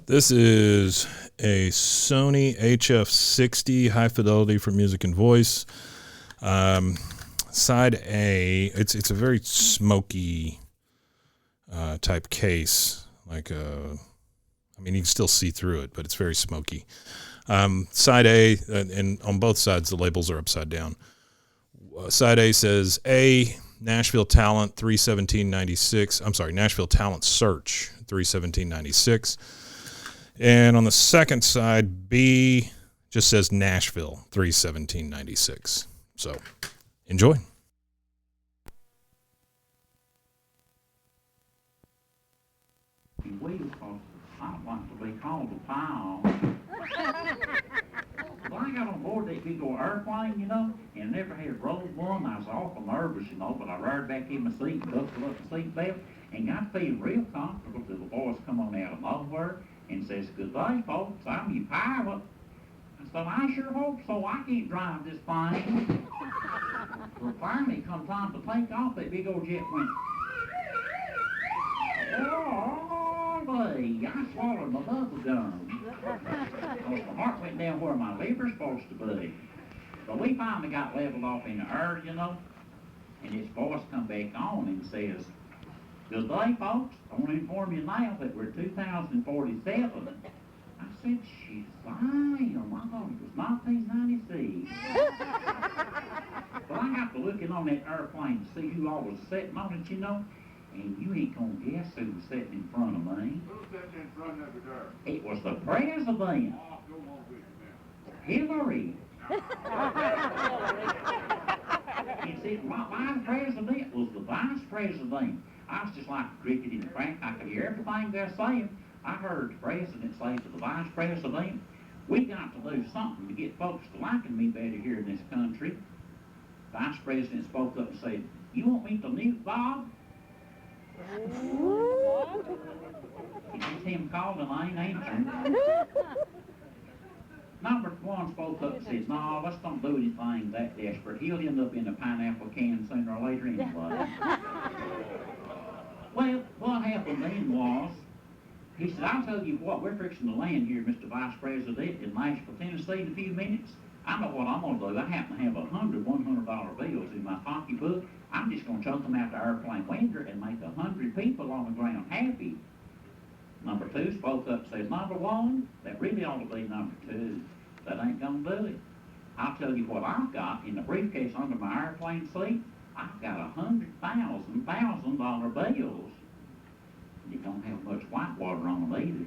This is a Sony HF60 high fidelity for music and voice. Side A, it's a very smoky type case. Like I mean, you can still see through it, but it's very smoky. Side A, and on both sides the labels are upside down. Side A says A, Nashville Talent 31796. I'm sorry, Nashville Talent Search 31796. And on the second side, B just says Nashville 31796. So enjoy. We, because I don't like to be called a pile. When I got on board that big old airplane, and never had rolled one, I was awful nervous, but I reared back in my seat, buckled up the seat belt, and got feeling real comfortable till the voice come on out of nowhere and says, "Good day, folks, I'm your pilot." I said, "I sure hope so. I can't drive this plane." Well, finally, come time to take off, that big old jet went, "Oh, boy, I swallowed my bubble gum." My heart went down where my liver's supposed to be. But we finally got leveled off in the air, and his voice come back on and says, "Good day, folks. I want to inform you now that we're 2047. I said, "She's lying. I thought it was 1996. Well, I got to looking on that airplane to see who all was sitting on it, and you ain't gonna guess who was sitting in front of me. Who's sitting in front of you there? It was the president. Oh, go on with you, man. Hillary. He said, "My vice president was the vice president." I was just like a cricket in the crack. I could hear everything they're saying. I heard the president say to the vice president, "We got to do something to get folks to liking me better here in this country." Vice president spoke up and said, "You want me to nuke Bob?" It's him calling, I ain't answering. Number one spoke up and said, "No, let's don't do anything that desperate. He'll end up in a pineapple can sooner or later anyway." Well, what happened then was, he said, "I'll tell you what, we're fixing to land here, Mr. Vice President, in Nashville, Tennessee in a few minutes. I know what I'm going to do. I happen to have 100 $100 bills in my pocketbook. I'm just going to chuck them out the airplane window and make 100 people on the ground happy." Number two spoke up and said, "Number one, that really ought to be number two. That ain't going to do it. I'll tell you what I've got in the briefcase under my airplane seat. I've got $100,000 bills. You don't have much white water on them either.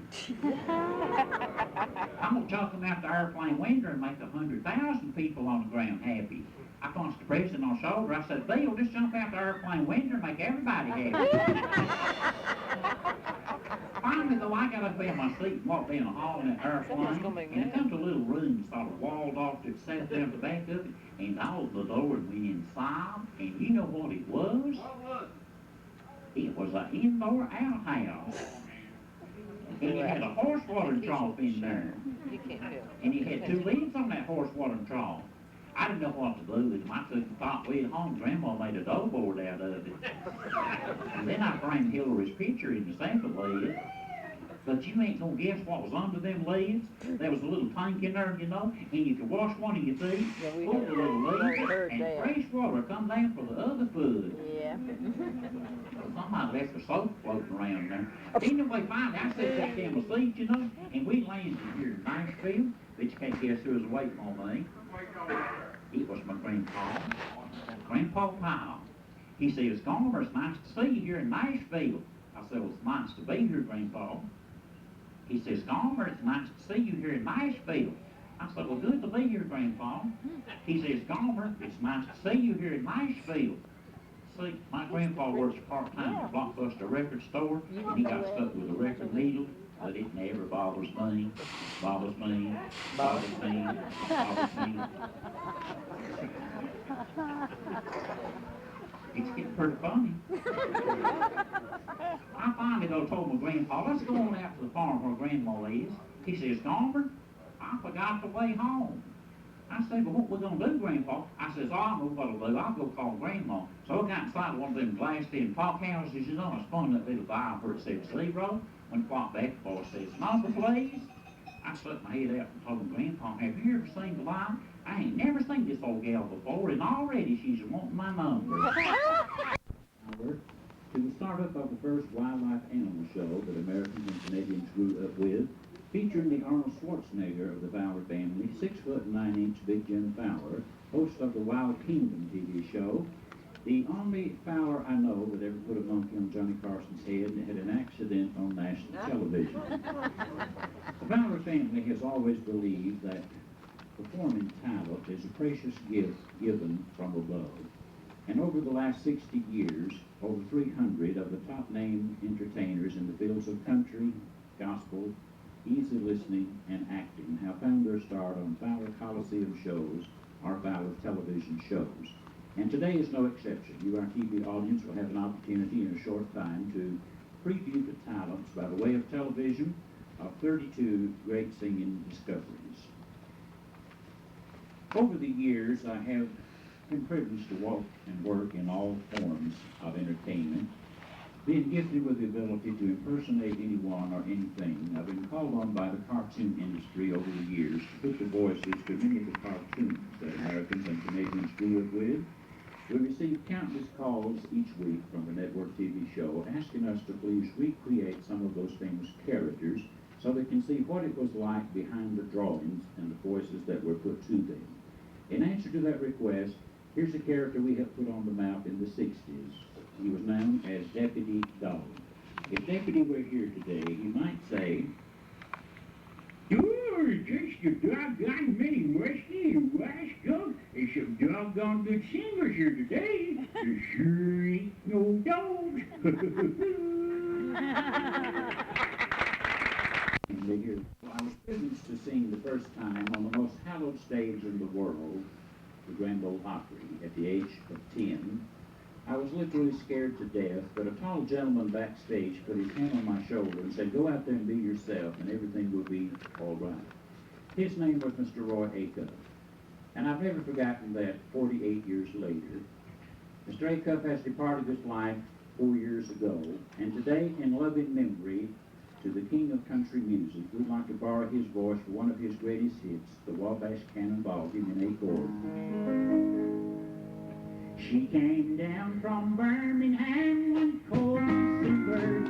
I'm going to chuck them out the airplane window and make 100,000 people on the ground happy." I punched the president on the shoulder. I said, "Bill, just jump out the airplane window and make everybody happy." Finally, though, I got up in my seat and walked down the hall in that airplane, and it come to a little room sort of walled off to sat down at the back of it, and I opened the door and went inside, and you know what it was? What was it? It was an indoor outhouse. And you had a horse watering trough in there. And you had 2 lids on that horse watering trough. I didn't know what to do with them. I took the top lid home. Grandma made a dough board out of it. And then I framed Hillary's picture in the sample lid. But you ain't gonna guess what was under them lids. There was a little tank in there, and you could wash one of your feet, pull the little lid, and fresh water come down for the other foot. Yeah. Somebody left the soap floating around there. Anyway, finally, I sat back in my seat, and we landed here in Nashville. But you can't guess who was waiting on me. It was my Grandpa Powell. He says, "Gomer, it's nice to see you here in Nashville." I said, "Well, it's nice to be here, Grandpa." He says, "Gomer, it's nice to see you here in Nashville." I said, "Well, good to be here, Grandpa." He says, "Gomer, it's nice to see you here in Nashville." See, my grandpa works part-time at Blockbuster record store, and he got stuck with a record needle, but it never bothers me, bothers me, bothers me, bothers me. It's getting pretty funny. I finally told my grandpa, "Let's go on out to the farm where Grandma is." He says, "Gomer, I forgot the way home." I said, "Well, what we gonna do, Grandpa?" I says, "Oh, I know what I'll do. I'll go call Grandma." So I got inside one of them glassed-in pop houses, I spun that little dial where it said 0. When Pop back, the boy says, "Mother, please." I stuck my head out and told him, "Grandpa, have you ever seen the light? I ain't never seen this old gal before, and already she's wanting my number." To the startup of the first wildlife animal show that Americans and Canadians grew up with, featuring the Arnold Schwarzenegger of the Fowler family, 6 foot 9 inch Big Jim Fowler, host of the Wild Kingdom TV show, the only Fowler I know that ever put a monkey on Johnny Carson's head and had an accident on national television. The Fowler family has always believed that performing talent is a precious gift given from above. And over the last 60 years, over 300 of the top name entertainers in the fields of country, gospel, easy listening, and acting have found their start on Fowler Coliseum shows, or Fowler television shows. And today is no exception. You, our TV audience, will have an opportunity in a short time to preview the talents by the way of television of 32 great singing discoveries. Over the years, I have been privileged to walk and work in all forms of entertainment. Being gifted with the ability to impersonate anyone or anything, I've been called on by the cartoon industry over the years to put the voices to many of the cartoons that Americans and Canadians grew up with. We receive countless calls each week from the network TV show asking us to please recreate some of those famous characters so they can see what it was like behind the drawings and the voices that were put to them. In answer to that request, here's a character we have put on the map in the 60s. He was known as Deputy Dog. If Deputy were here today, he might say, "Sure, just your doggone many Wesley and Wasco. There's some doggone good singers here today. There sure ain't no dogs." I was privileged to sing the first time on the most hallowed stage in the world, the Grand Ole Opry, at the age of 10. I was literally scared to death, but a tall gentleman backstage put his hand on my shoulder and said, "Go out there and be yourself, and everything will be all right." His name was Mr. Roy Acuff, and I've never forgotten that 48 years later. Mr. Acuff has departed this life 4 years ago, and today, in loving memory to the king of country music, we'd like to borrow his voice for one of his greatest hits, the Wabash Cannonball. Give me an A chord. She came down from Birmingham and Colsonburg Road.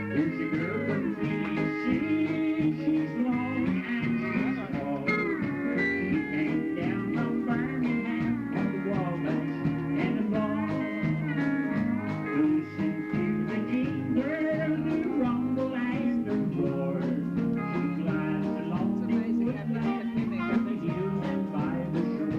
There's a girl from Tennessee, she's long and she's tall. She came down from Birmingham on the Wabash Cannonball. Listen to the jingle, the rumble and the roar. She glides along the woodland, from the hills and by the shore.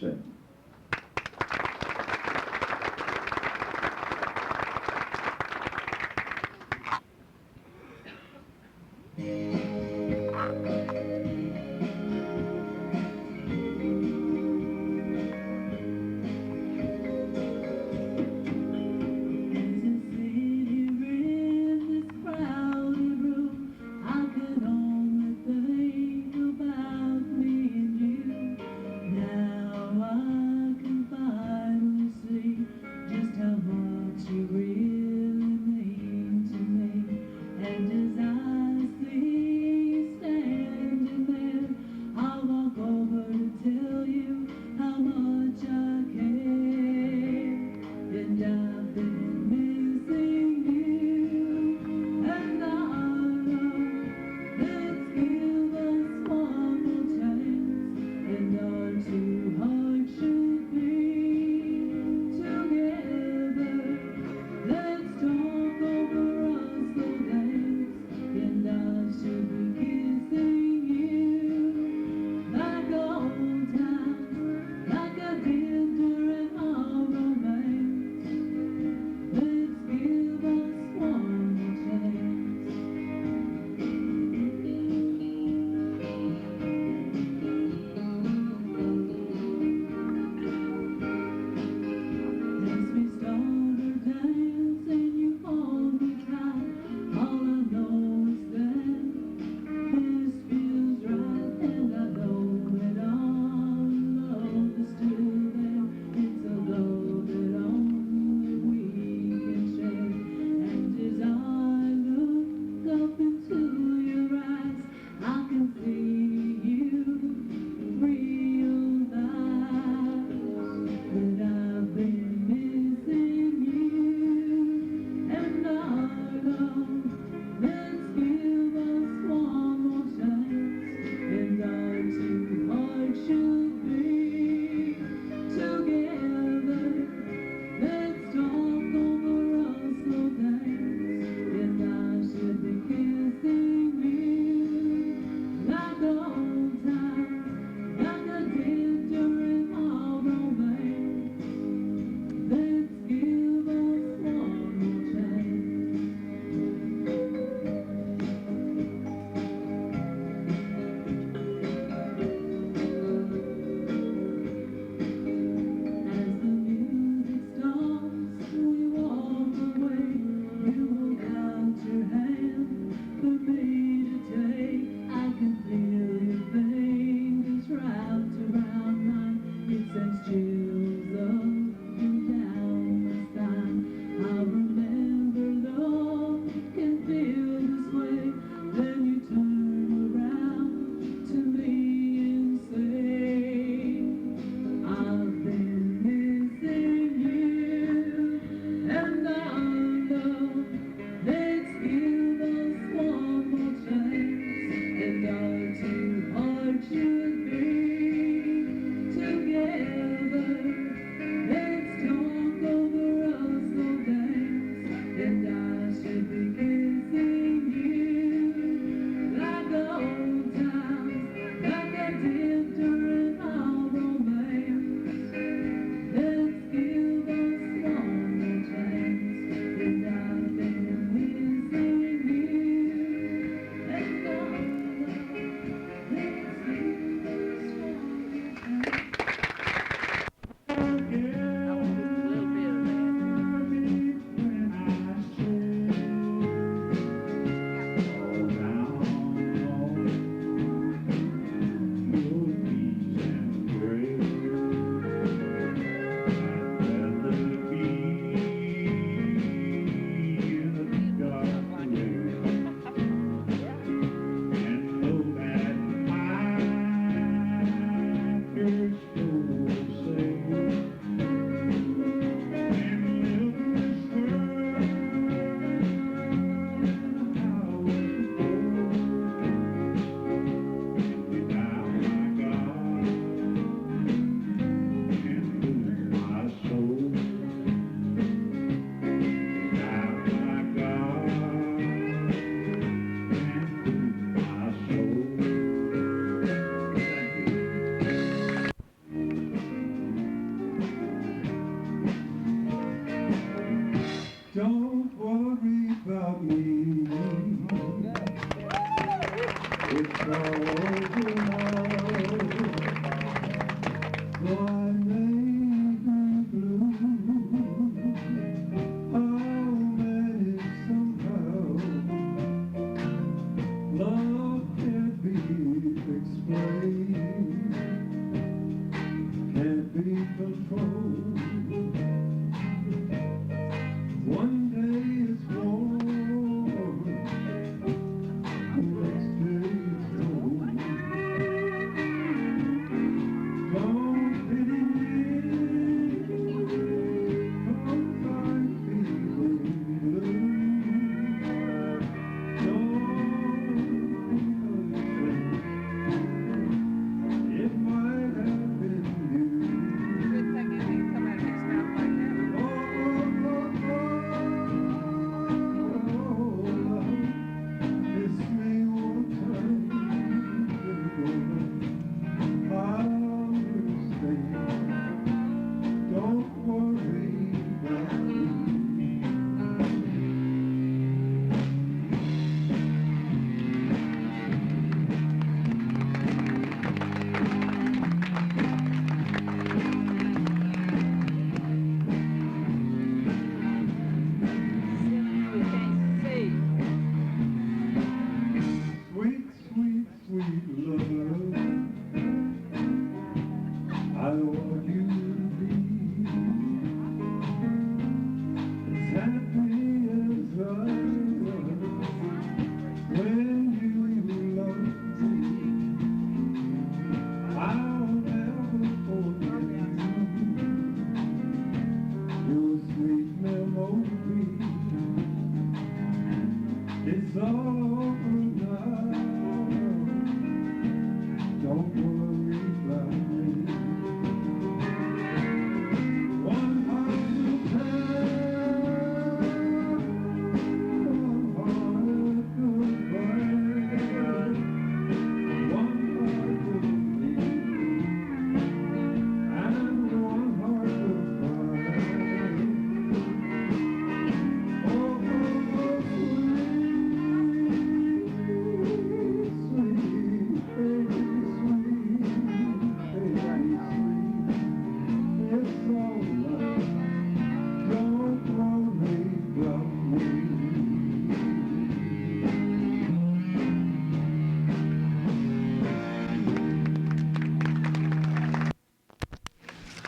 7. Now I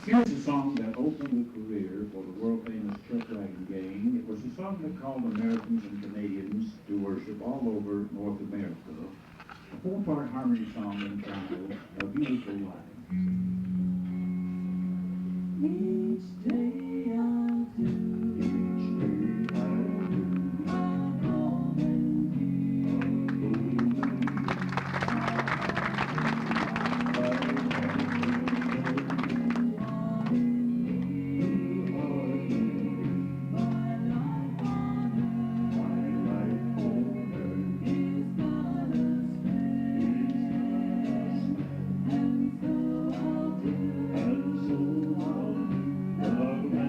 Here's a song that opened a career for the world-famous Chuck Wagon Gang. It was a song that called Americans and Canadians to worship all over North America. A four-part harmony song entitled A Beautiful Life. Each day I'll do, each day I'll do, I'm holding love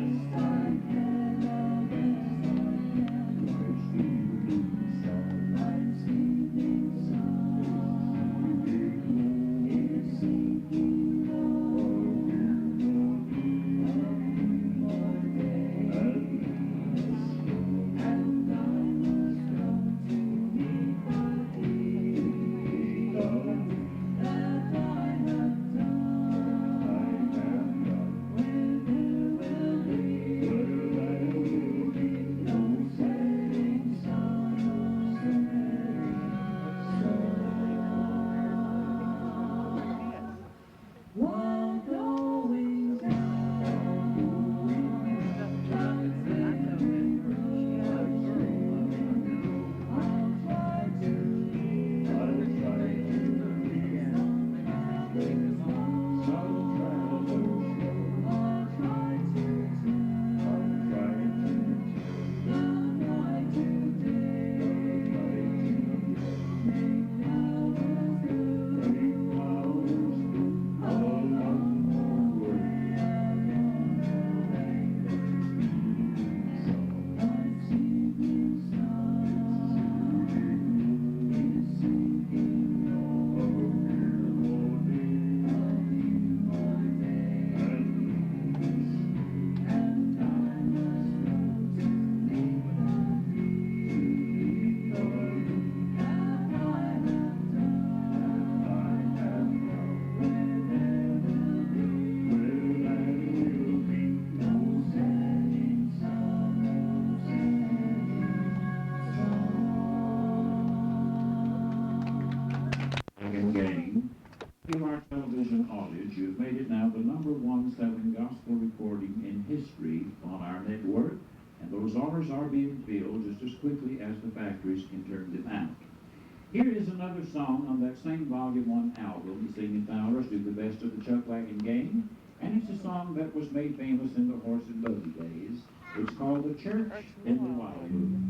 selling gospel recording in history on our network, and those orders are being filled just as quickly as the factories can turn them out. Here is another song on that same Volume 1 album, Singing Flowers Do the Best of the Chuck Wagon Gang, and it's a song that was made famous in the horse and buggy days. It's called The Church in the Wildwood.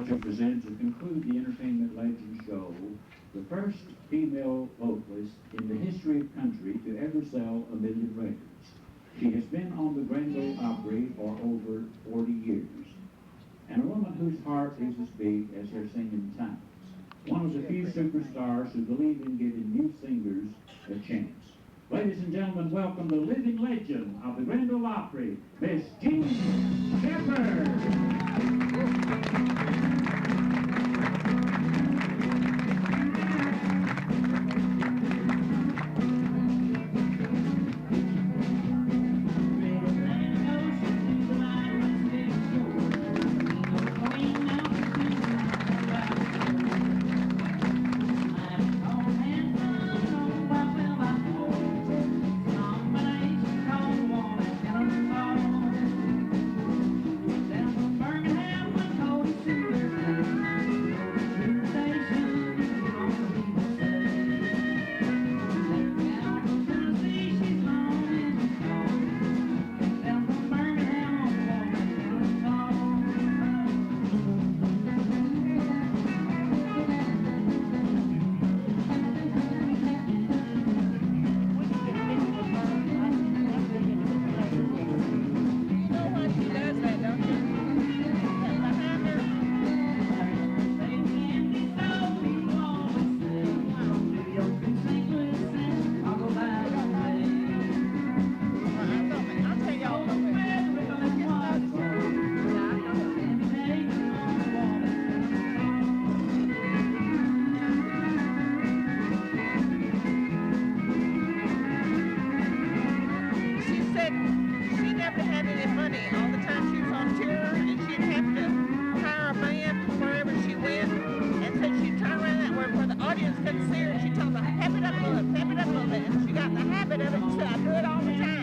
To present to conclude the Entertainment Legend Show, the first female vocalist in the history of country to ever sell 1 million records. She has been on the Grand Ole Opry for over 40 years, and a woman whose heart is as big as her singing talents. One of the few superstars who believe in giving new singers a chance. Ladies and gentlemen, welcome the living legend of the Grand Ole Opry, Miss Jean Shepherd. Thank you. money all the time she was on tour, and she'd have to hire a band wherever she went, and so she'd turn around where the audience couldn't see her, and she'd tell them, pep it up a little, pep it up a little bit, and she got in the habit of it, and so I do it all the time.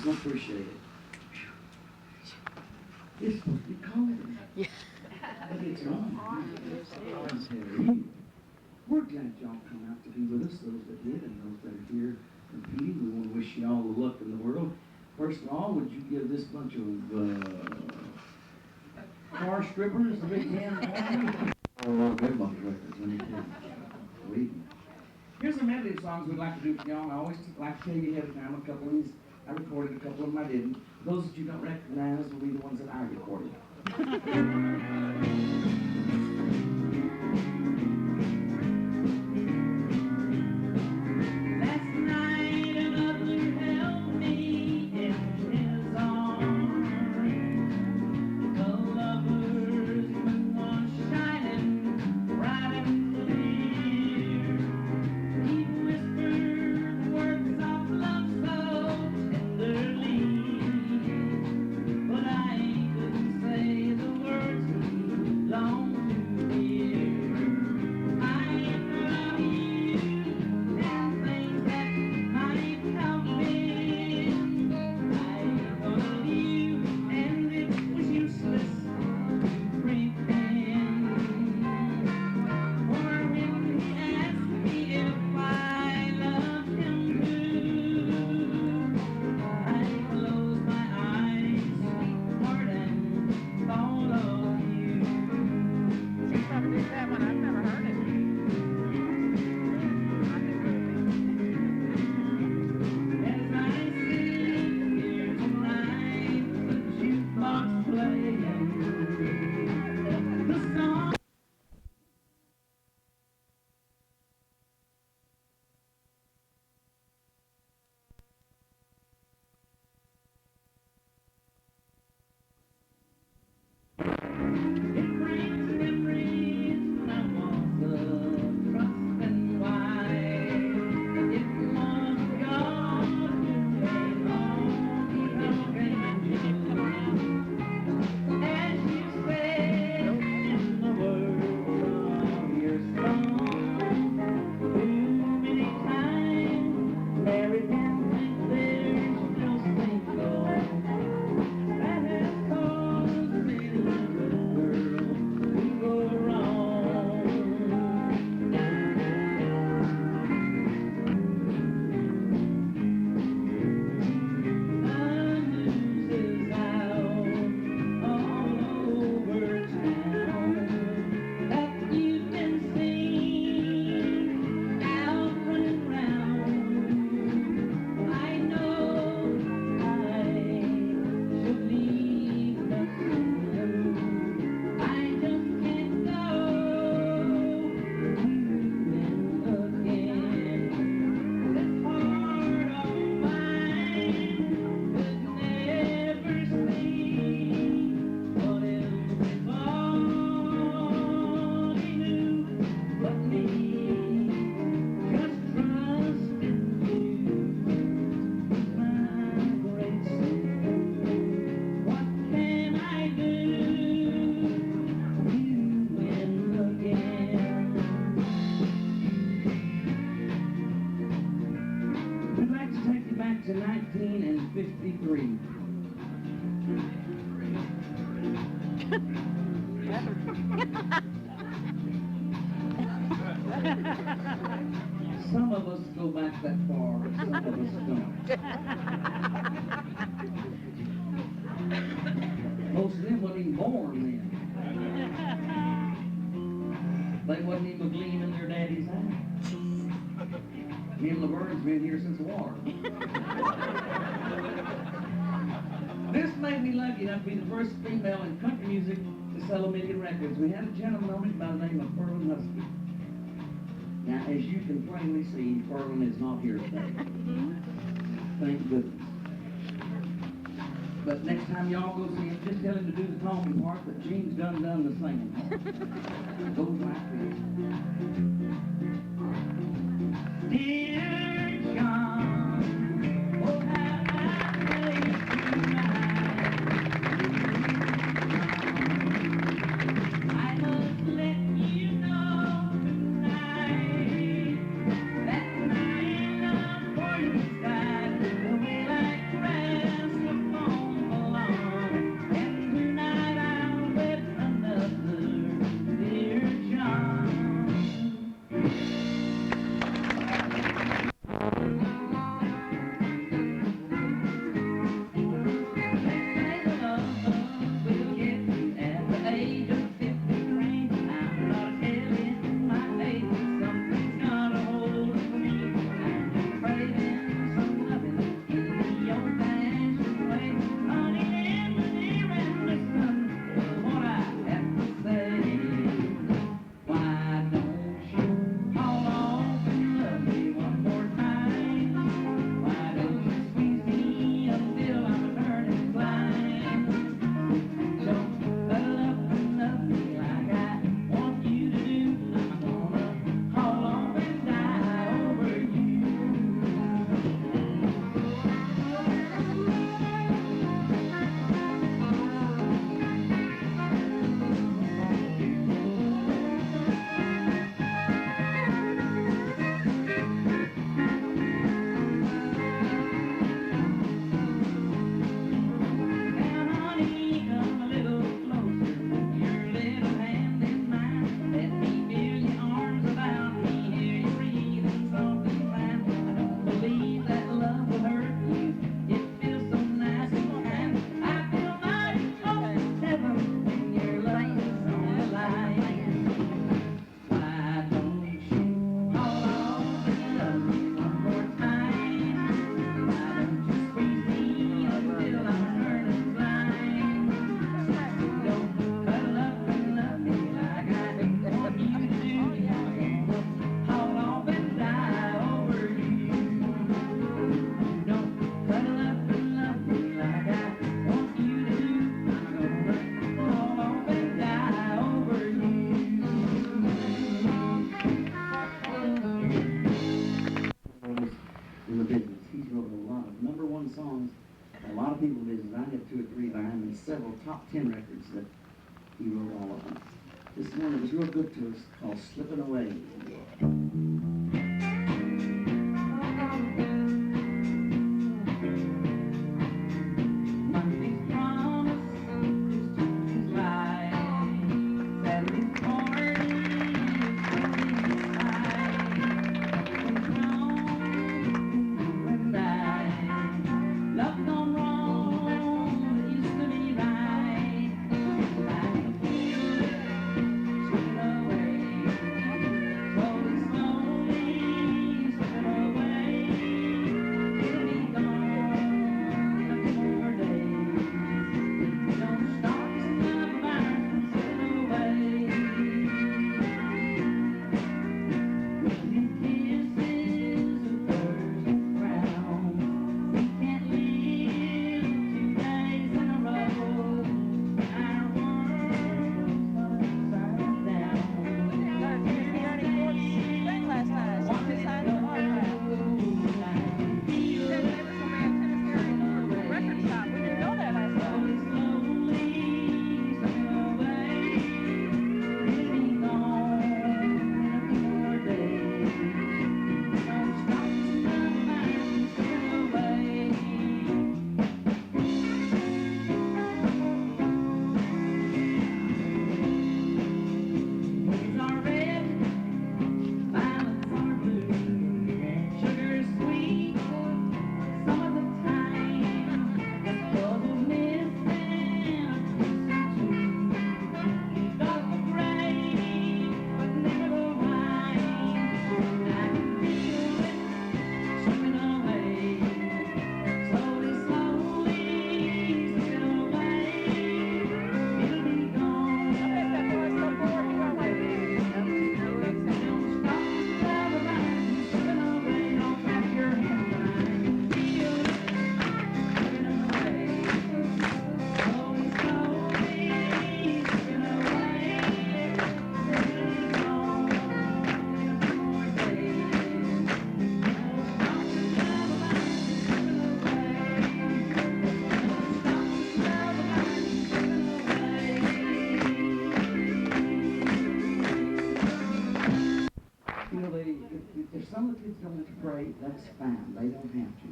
Appreciate it. It's supposed to be comedy. Yeah. But it's not. We're glad y'all come out to be with us, those that did and those that are here competing. We want to wish you all the luck in the world. First of all, would you give this bunch of car strippers a big hand? Oh, good bunch of records. Let me tell you. Here's a medley of songs we'd like to do for y'all. I always like to tell you ahead of time a couple of these. I recorded a couple of them I didn't. Those that you don't recognize will be the ones that I recorded. Last night another held me in his arms. The lovers was shining bright and clear. He whispered words of love so tenderly. to 1953. Some of us go back that far, some of us don't. Most of them wasn't even born then. They wasn't even a gleam in their daddy's eye. Me and Laverne's been here since the war. This made me lucky enough to be the first female in country music to sell 1 million records. We had a gentleman on it by the name of Ferlin Husky. Now, as you can plainly see, Ferlin is not here today. Thank goodness. But next time y'all go see him, just tell him to do the talking part, but Gene's done the singing. It goes like this. Dear John, oh, how I pray tonight. I must let you know tonight that my love for you died will be like grass upon the lawn. And tonight I'll wed another, dear John. In the business, he's wrote a lot of #1 songs. A lot of people business. I have 2 or 3 by him, and several top 10 records that he wrote all of them. This one that was real good to us called "Slipping Away." Slowly, slowly. that's fine. They don't have to.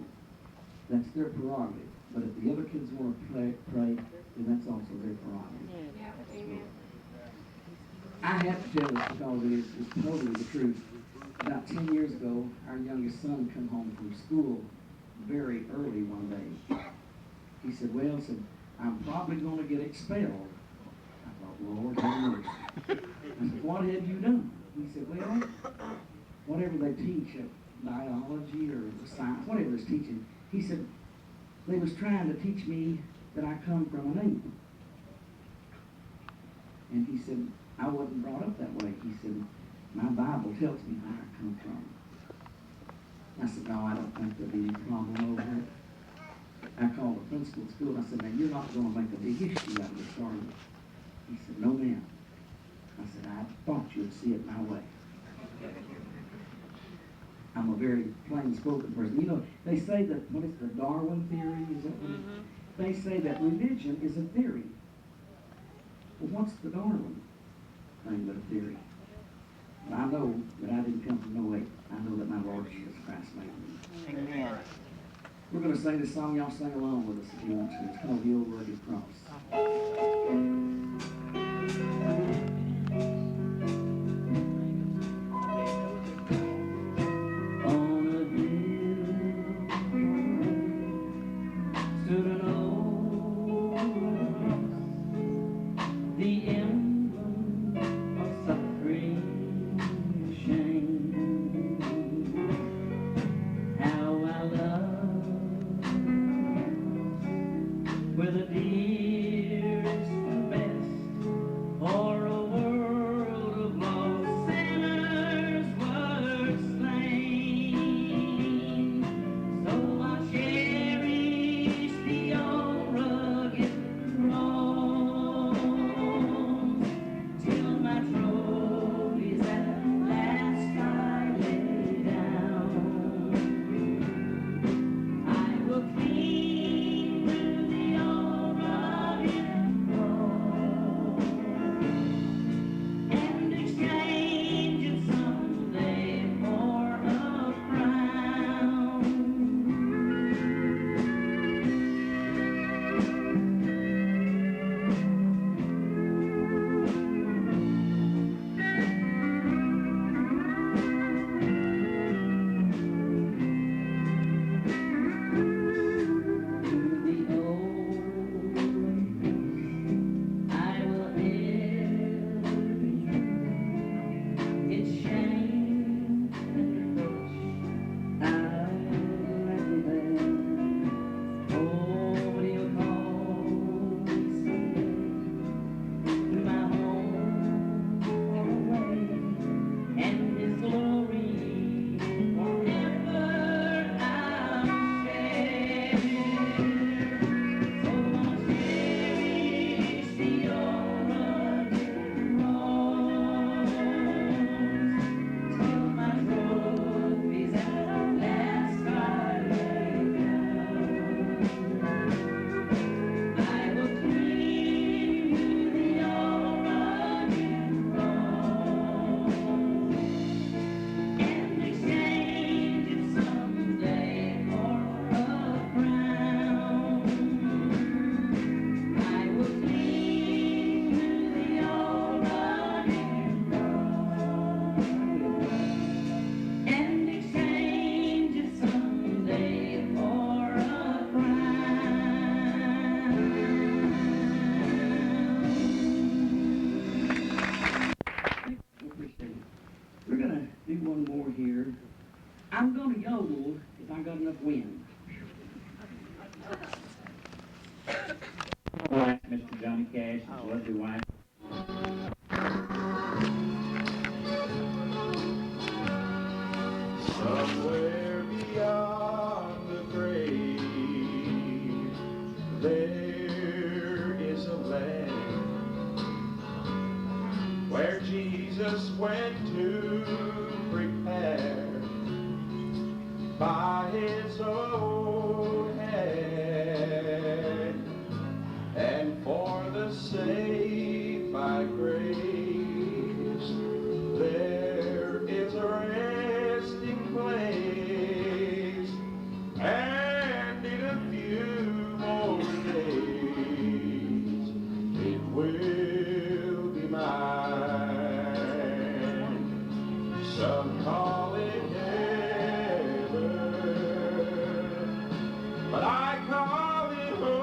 That's their prerogative. But if the other kids want to pray, then that's also their prerogative. I have to tell this because it's totally the truth. About 10 years ago, our youngest son come home from school very early one day. He said, well, I'm probably going to get expelled. I thought, Lord, have mercy. I said, what have you done? He said, well, whatever they teach at biology or science, whatever it's teaching, he said, they was trying to teach me that I come from an ape. And he said, I wasn't brought up that way. He said, my Bible tells me where I come from. I said, no, I don't think there'll be any problem over it. I called the principal at school and I said, now you're not going to make a big issue out of this, are you? He said, no, ma'am. I said, I thought you'd see it my way. I'm a very plain-spoken person. You know, they say that, what is the Darwin theory? Is that what they say that religion is a theory. Well, what's the Darwin thing but a theory? But I know that I didn't come from no ape. I know that my Lord Jesus Christ made me. Amen. We're going to sing this song. Y'all sing along with us if you want to. It's called The Old Rugged Cross. I'm going to yodel if I got enough wind. All right, Mr. Johnny Cash, his lovely wife. Somewhere beyond the grave, there is a land where Jesus went to prepare by his own hand, and for the sake but I call it home.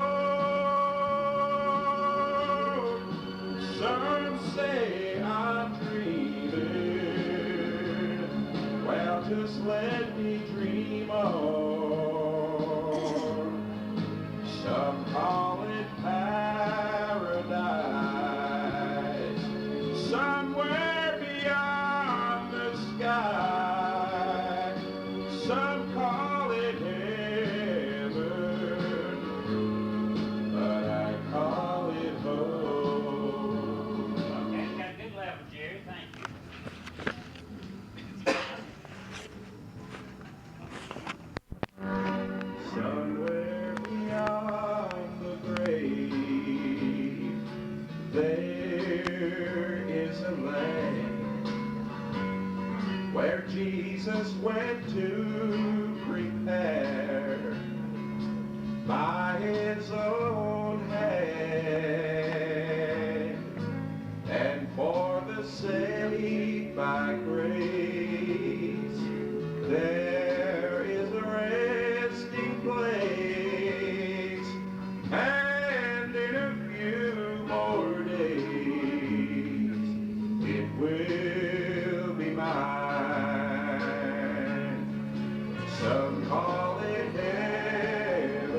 Some say I'm dreaming, well, just let me dream on. Some call it paradise, somewhere beyond the sky. Some call it heaven, but I call it home. Okay, got a good level, Jerry. Thank you. Somewhere beyond the grave, there is a land where Jesus went to prepare by his own hand, and for the saved by grace, there is a resting place, and in a few more days it will be mine. Some call it heaven,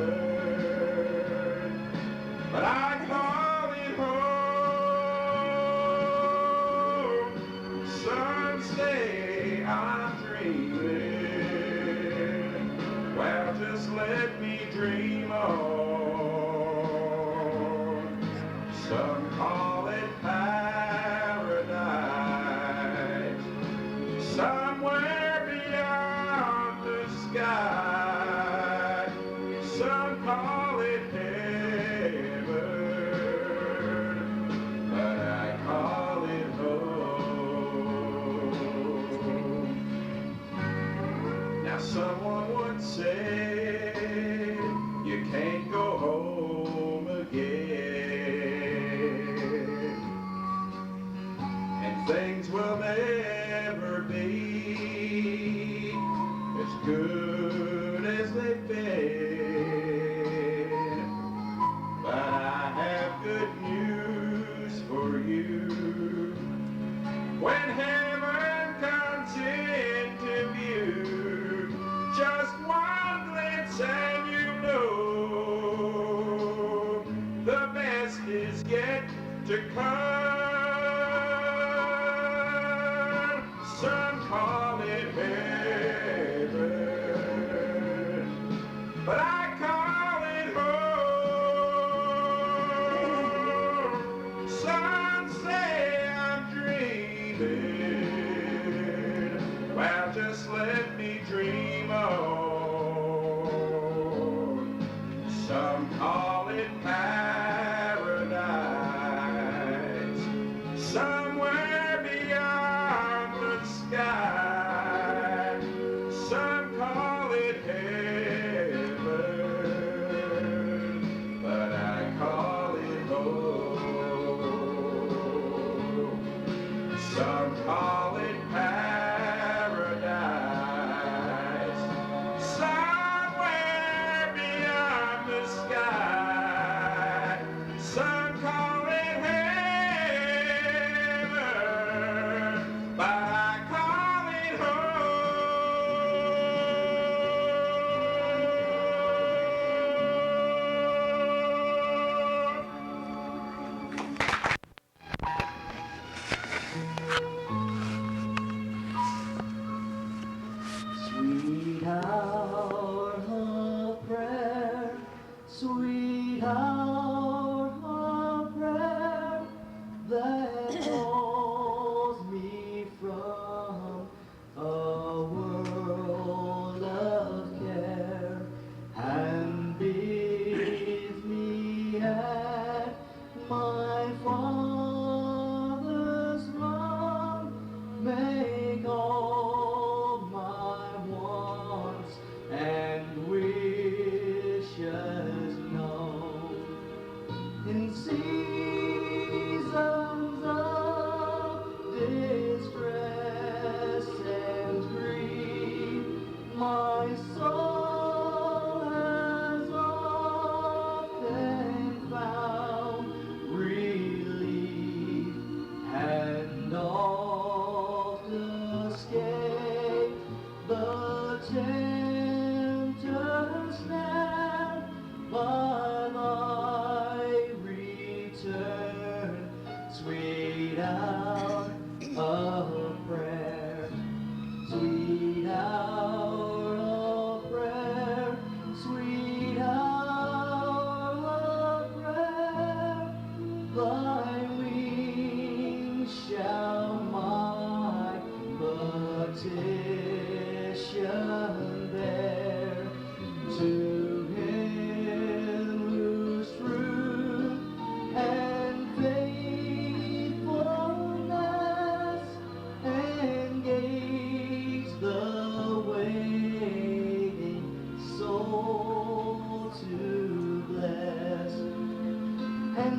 but I call it home. Some say I'm dreaming, well, just let me dream on. Some call it paradise, somewhere beyond the sky. Some call it heaven, but I call it home. Now someone once said you can't go home again, and things will never be as good as they've been. But I have good news for you. When heaven comes into view, just one glance and you know the best is yet to come. Some call it heaven, but I call it home. Some say I'm dreaming, well, just let me dream on. Some call it paradise, somewhere beyond the sky. Some call it heaven,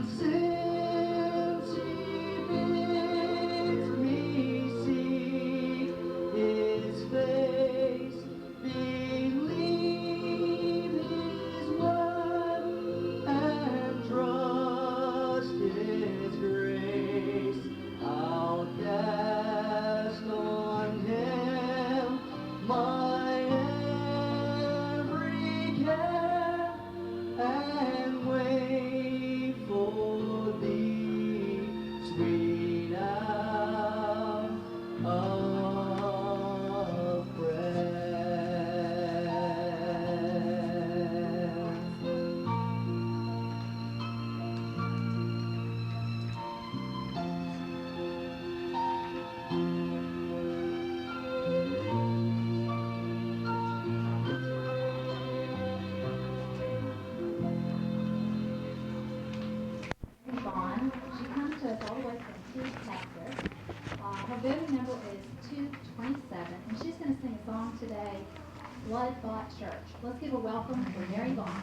Since he bids me see his face, believe his word, and trust his grace, I'll cast on him my every care, and wait for thee, sweet hour of prayer. Vaughn. She comes to us all the way from Texas. Her voting number is 227, and she's going to sing a song today, Blood Bought Church. Let's give a welcome for Mary Vaughn.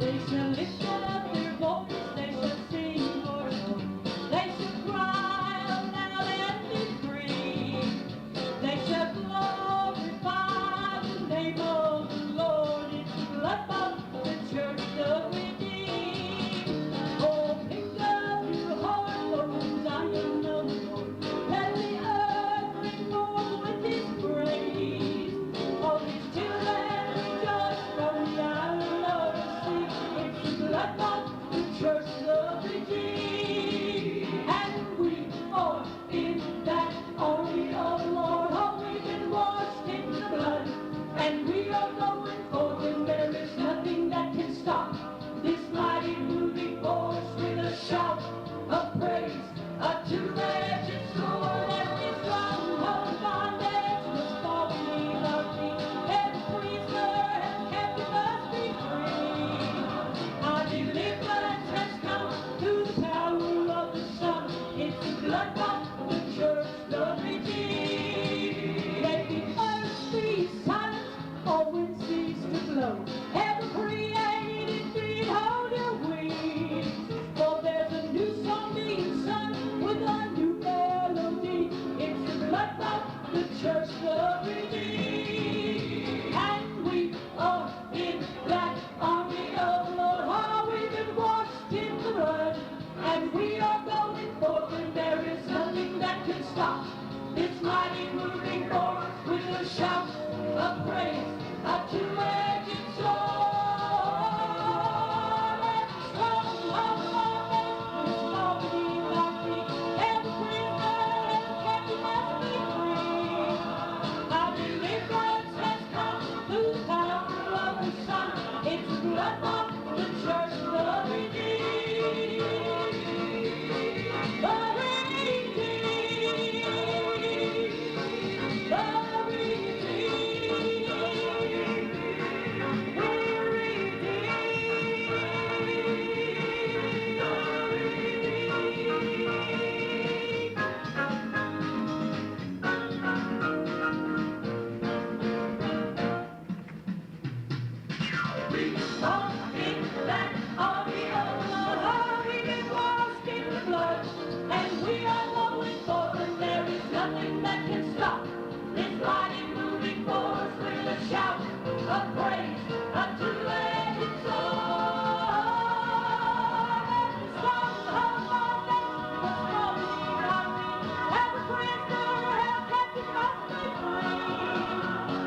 They shall lift up their voice, they shall sing for joy, they shall cry aloud and be free. They shall glorify the name of the Lord. It's the blood of the church, the redeemed. Oh, pick up your heart, O Zion of the Lord. Let the earth ring forth with his praise. All his children rejoice from the island of the sea. It's the blood of the church, the redeemed. And we are in that army of the Lord. Oh, we've been washed in the blood, and we are going forth, and there is nothing that can stop this mighty moving force with a shout of praise, a two-edged sword. Every stronghold bondage was falling at our feet. Every prisoner has captive us be free. Our deliverance has come through the power of the Son. It's the blood of the church, the redeemed. Let the earth be silent, or wind cease to blow. Every created being, hold your wings. For there's a new song being sung with a new melody. It's the blood of the church, the redeemed. And we are in that army of the Lord. Oh, we've been washed in the blood, and we are going forth, and there is nothing that can stop this mighty moving force with a shout of praise, a two-edged sword. And stronghold bondage is falling at our feet. Every prisoner and captive must be free. Our deliverance has come through the power of the Son. It's the blood of the church, the redeemed. The redeemed. The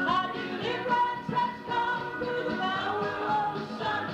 Our deliverance has come through the power of the Son.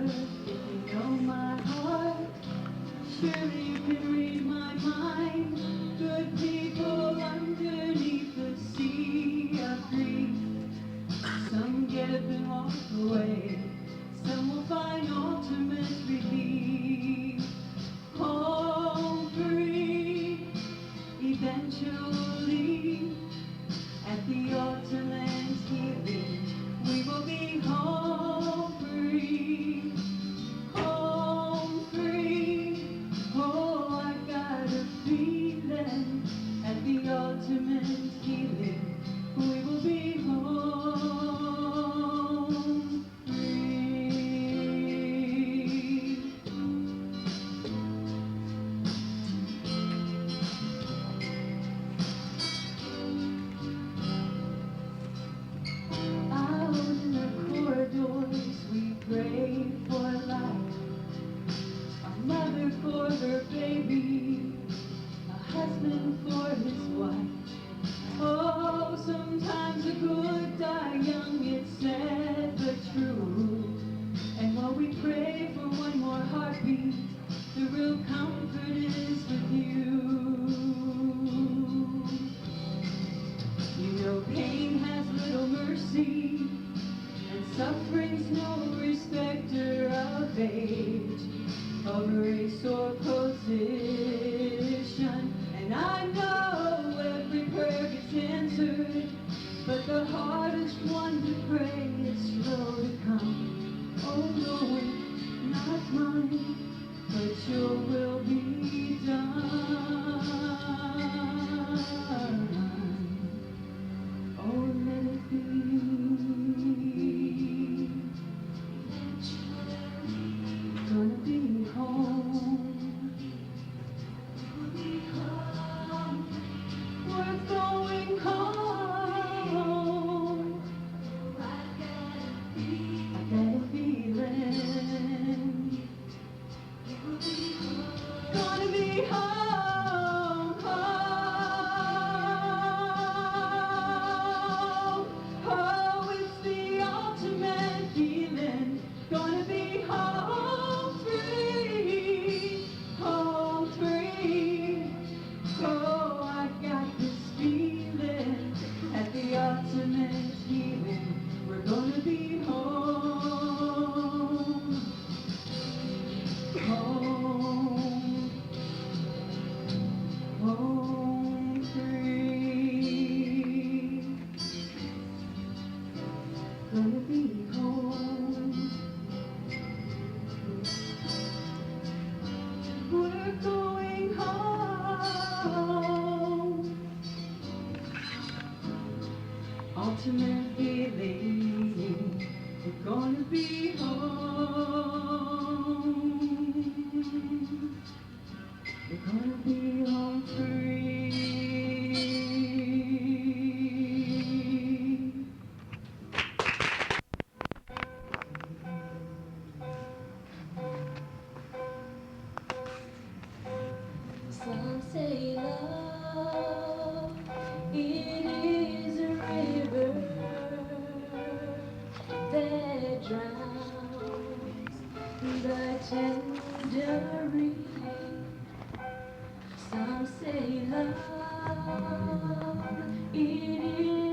if you know my heart, surely you can read my mind. Good people underneath the sea of grief. Some get up and walk away, some will find ultimate relief. Home free, eventually, at the ultimate healing, we will be home free. Home free, oh, I got a feeling, at the ultimate healing, we will be home free. Out in the corridors we pray for life, a mother for her baby, a husband for his wife. Oh, sometimes the good die young, it's sad but true. And while we pray for one more heartbeat, the real comfort is with you. You know pain has little mercy, and suffering's no respecter of age, of race or position. And I know every prayer gets answered, but the hardest one to pray is slow to come. Oh Lord, not mine, but your will be done. Oh, let it be. Gonna be home. We're going home. I got a feeling. Gonna be home, home. Oh, it's the ultimate feeling. Gonna be home free, home free. Oh, I got this feeling, at the ultimate healing, we're gonna be home, home, home free. Gonna be home. We're going home. Ultimate feeling, we're gonna be home. We're gonna be home free. Some say love, it is a river that drowns the tender reed. Some say love, it is